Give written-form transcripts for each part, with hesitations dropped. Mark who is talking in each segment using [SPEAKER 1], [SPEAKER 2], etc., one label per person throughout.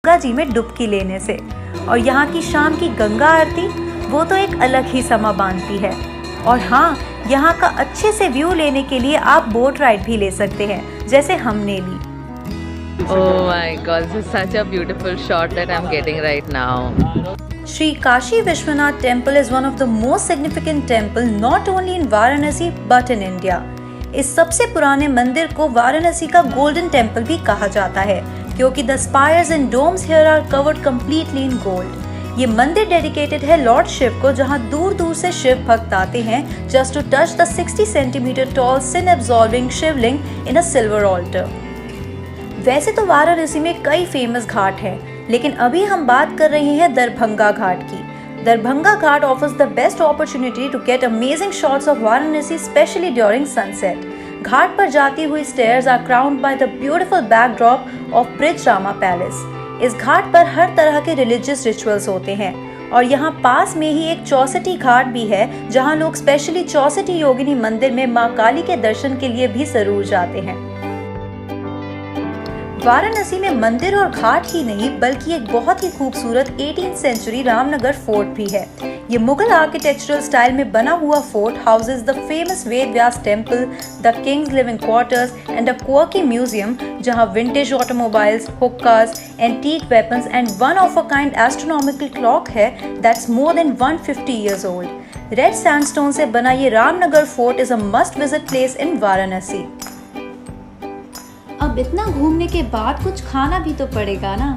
[SPEAKER 1] गंगा जी में डुबकी लेने से। और यहाँ की शाम की गंगा आरती वो तो एक अलग ही समा बांधती है। और हाँ, यहाँ का अच्छे से व्यू लेने के लिए आप बोट राइड भी ले सकते हैं, जैसे हमने ली।
[SPEAKER 2] Oh my God, this is such a beautiful shot that I'm getting right now.
[SPEAKER 1] Shri Kashi Vishwanath Temple is one of the most significant temple not only in Varanasi but in India. इस सबसे पुराने मंदिर को वाराणसी का golden temple भी कहा जाता है, क्योंकि the spires and domes here are covered completely in gold. ये मंदिर डेडिकेटेड है लॉर्ड शिव को, जहाँ दूर दूर से शिव भक्त आते हैं just to touch the 60 centimetre tall sin absorbing Shivling in a silver altar. वैसे तो वाराणसी में कई फेमस घाट हैं, लेकिन अभी हम बात कर रहे हैं दरभंगा घाट की। Darbhanga Ghat offers the best opportunity to get amazing shots of Varanasi, especially during sunset. घाट पर जाती हुई stairs are crowned by the beautiful backdrop of Brij Rama Palace. इस घाट पर हर तरह के religious rituals होते हैं और यहाँ पास में ही एक चौसठी घाट भी है, जहाँ लोग स्पेशली चौसठी योगिनी मंदिर में माँ काली के दर्शन के लिए भी जरूर जाते हैं। वाराणसी में मंदिर और घाट ही नहीं बल्कि एक बहुत ही खूबसूरत 18th सेंचुरी रामनगर फोर्ट भी है। ये मुगल आर्किटेक्चरल स्टाइल में बना हुआ fort houses the famous Ved Vyas temple, the king's living quarters and a quirky museum, जहां vintage automobiles, hookahs, antique weapons and one of a kind astronomical clock है that's more than 150 years old. Red sandstone से बना ये Ramnagar fort is a must visit place in Varanasi. अब इतना घूमने के बाद कुछ खाना भी तो पड़ेगा ना,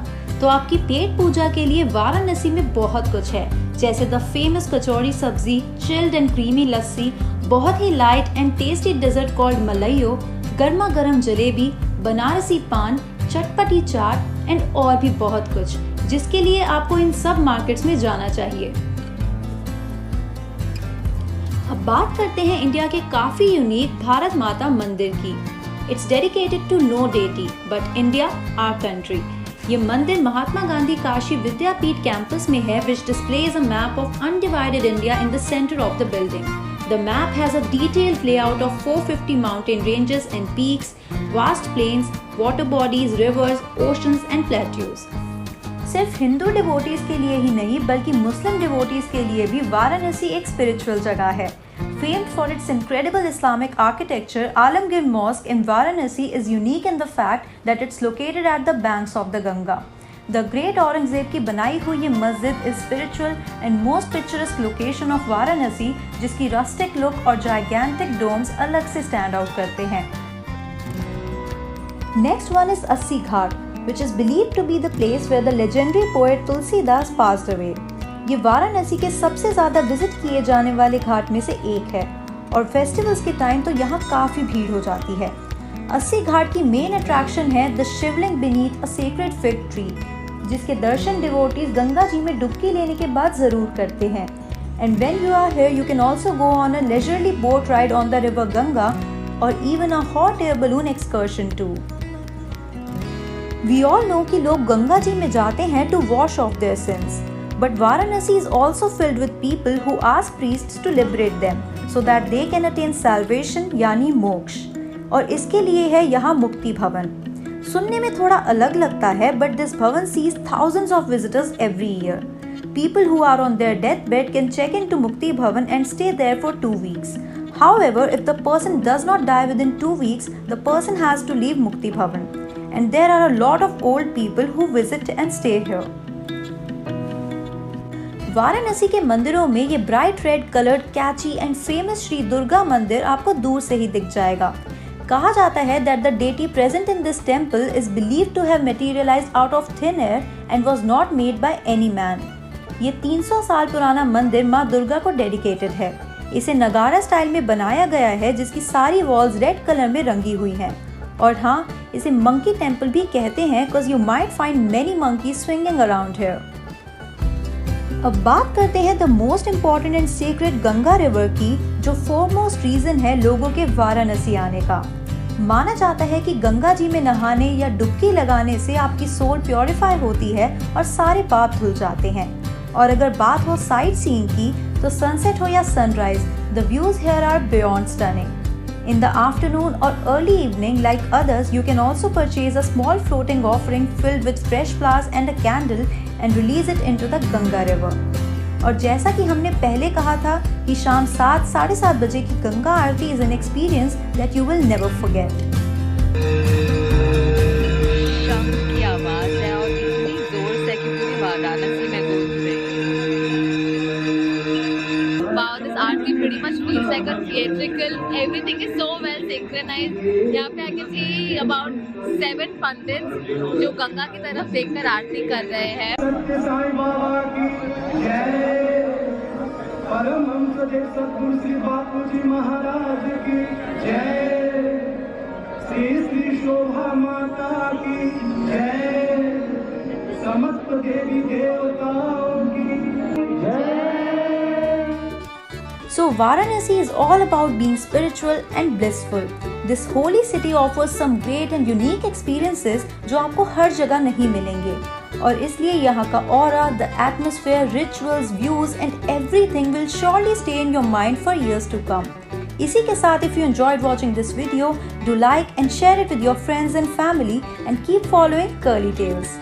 [SPEAKER 1] तो आपकी पेट पूजा के लिए वाराणसी में बहुत कुछ है, जैसे द फेमस कचौड़ी सब्जी, चिल्ड एंड क्रीमी लस्सी, बहुत ही light and tasty dessert called malaiyo, गर्मा गर्म जलेबी, बनारसी पान, चटपटी चाट एंड और भी बहुत कुछ, जिसके लिए आपको इन सब मार्केट्स में जाना चाहिए। अब बात करते हैं इंडिया के काफी यूनिक भारत माता मंदिर की। It's dedicated to no deity, but India, our country. ये मंदिर महात्मा गांधी काशी विद्यापीठ कैंपस में है, which displays a map of undivided India in the center of the building. The map has a detailed layout of 450 mountain ranges and peaks, vast plains, water bodies, rivers, oceans and plateaus. सिर्फ Hindu devotees के लिए ही नहीं बल्कि मुस्लिम devotees के लिए भी वाराणसी एक spiritual जगह है। Famed for its incredible Islamic architecture, Alamgir Mosque in Varanasi is unique in the fact that it's located at the banks of the Ganga. The Great Aurangzeb की बनाई हुई ये मस्जिद is spiritual and most picturesque location of Varanasi, जिसकी rustic look और gigantic domes अलग से stand out करते हैं। Next one is अस्सी घाट, which is believed to be the place where the legendary poet Tulsidas passed away. ये वाराणसी के सबसे ज्यादा विजिट किए जाने वाले घाट में से एक है और फेस्टिवल्स के टाइम तो यहाँ काफी भीड़ हो जाती है। अस्सी घाट की मेन अट्रैक्शन है the Shivling beneath a sacred fig tree, जिसके दर्शन डिवोटीज गंगा जी में डुबकी लेने के बाद जरूर करते हैं। And when you are here you can also go on a leisurely boat ride on the river Ganga और even a hot air balloon excursion too. We all know कि लोग गंगा जी में जाते हैं to wash off their sins, but Varanasi is also filled with people who ask priests to liberate them so that they can attain salvation यानी मोक्ष, और इसके लिए है यहाँ मुक्ति भवन। सुनने में थोड़ा अलग लगता है but this भवन sees thousands of visitors every year. People who are on their deathbed can check into Mukti Bhavan and stay there for 2 weeks. However, if the person does not die within 2 weeks, the person has to leave Mukti Bhavan. And there are a lot of old people who visit and stay here. Varanasi के मंदिरों में ये bright red coloured Kainchi and famous Shri Durga मंदिर आपको दूर से ही दिख जाएगा। कहा जाता है that the deity present in this temple is believed to have materialised out of thin air and was not made by any man. ये 300 साल पुराना मंदिर माँ दुर्गा को डेडिकेटेड है। इसे नगारा स्टाइल में बनाया गया है, जिसकी सारी वॉल्स रेड कलर में रंगी हुई हैं। और हाँ, इसे मंकी टेम्पल भी कहते हैं because you might find many monkeys swinging around here. अब बात करते हैं the most important and secret Ganga river की, जो फोरमोस्ट रीजन है लोगों के वाराणसी आने का। माना जाता है कि गंगा जी में नहाने या डुबकी लगाने से आपकी सोल प्योरीफाई होती है और सारे पाप धुल जाते हैं। और अगर बात हो साइट सीइंग की, तो सनसेट हो या sunrise, the views here are beyond stunning. In the afternoon or early evening, like others, you can also purchase a small floating offering filled with fresh flowers and a candle and release it into the Ganga river. और जैसा कि हमने पहले कहा था कि शाम 7 साढ़े 7 बजे की Ganga aarti is an experience that you will never forget.
[SPEAKER 2] शंख की आवाज है और इतनी जोर से कि पूरी वाराणसी में गूंज रही है। Wow, this aarti pretty much feels like a theatrical. Everything is so well synchronized. यहाँ पे I can see about 7 पंडित जो गंगा की तरफ देखकर आरती कर रहे हैं।
[SPEAKER 3] सत्य साईं बाबा की जय, परमहंस सद्गुरु श्री बापूजी महाराज की जय, श्री श्री शोभा माता की जय, समस्त देवी देवताओं की जय।
[SPEAKER 1] So Varanasi is all about being spiritual and blissful. This holy city offers some great and unique experiences जो आपको हर जगह नहीं मिलेंगे और इसलिए यहाँ का aura, the atmosphere, rituals, views and everything will surely stay in your mind for years to come. इसी के साथ if you enjoyed watching this video, do like and share it with your friends and family and keep following Curly Tales.